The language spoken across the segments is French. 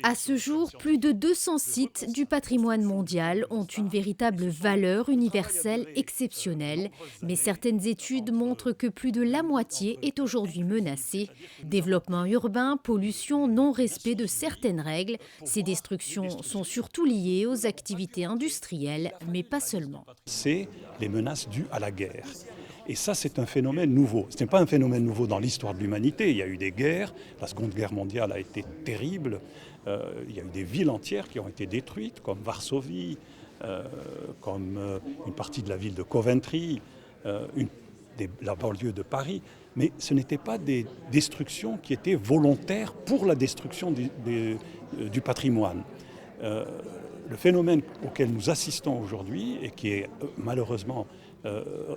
À ce jour, plus de 200 sites du patrimoine mondial ont une véritable valeur universelle exceptionnelle, mais certaines études montrent que plus de la moitié est aujourd'hui menacée. Développement urbain, pollution, non-respect de certaines règles, ces destructions sont surtout liées aux activités industrielles, mais pas seulement. C'est les menaces dues à la guerre. Et ça, c'est un phénomène nouveau. Ce n'est pas un phénomène nouveau dans l'histoire de l'humanité. Il y a eu des guerres. La Seconde Guerre mondiale a été terrible. Il y a eu des villes entières qui ont été détruites, comme Varsovie, comme une partie de la ville de Coventry, la banlieue de Paris. Mais ce n'étaient pas des destructions qui étaient volontaires pour la destruction du patrimoine. Le phénomène auquel nous assistons aujourd'hui, et qui est malheureusement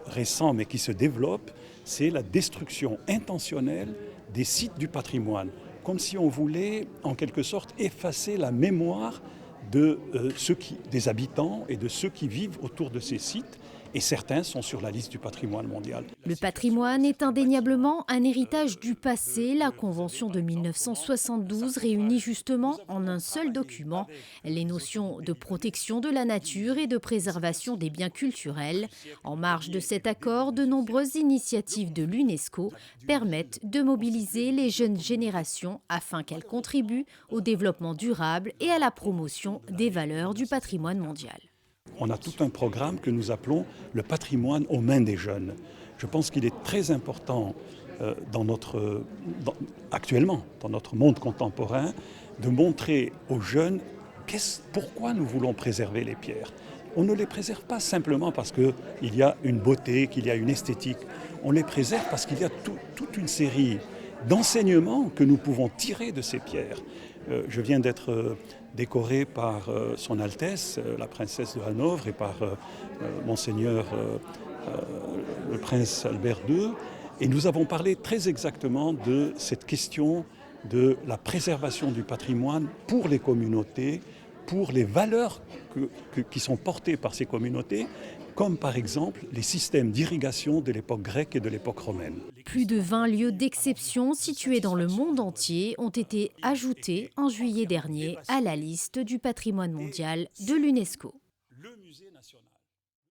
récent mais qui se développe, c'est la destruction intentionnelle des sites du patrimoine, comme si on voulait en quelque sorte effacer la mémoire des habitants et de ceux qui vivent autour de ces sites. Et certains sont sur la liste du patrimoine mondial. Le patrimoine est indéniablement un héritage du passé. La Convention de 1972 réunit justement en un seul document les notions de protection de la nature et de préservation des biens culturels. En marge de cet accord, de nombreuses initiatives de l'UNESCO permettent de mobiliser les jeunes générations afin qu'elles contribuent au développement durable et à la promotion des valeurs du patrimoine mondial. On a tout un programme que nous appelons le patrimoine aux mains des jeunes. Je pense qu'il est très important actuellement, dans notre monde contemporain, de montrer aux jeunes pourquoi nous voulons préserver les pierres. On ne les préserve pas simplement parce qu'il y a une beauté, qu'il y a une esthétique. On les préserve parce qu'il y a toute une série d'enseignements que nous pouvons tirer de ces pierres. Je viens d'être décoré par Son Altesse, la princesse de Hanovre, et par Monseigneur le prince Albert II. Et nous avons parlé très exactement de cette question de la préservation du patrimoine pour les communautés, pour les valeurs qui sont portées par ces communautés, comme par exemple les systèmes d'irrigation de l'époque grecque et de l'époque romaine. Plus de 20 lieux d'exception situés dans le monde entier ont été ajoutés en juillet dernier à la liste du patrimoine mondial de l'UNESCO.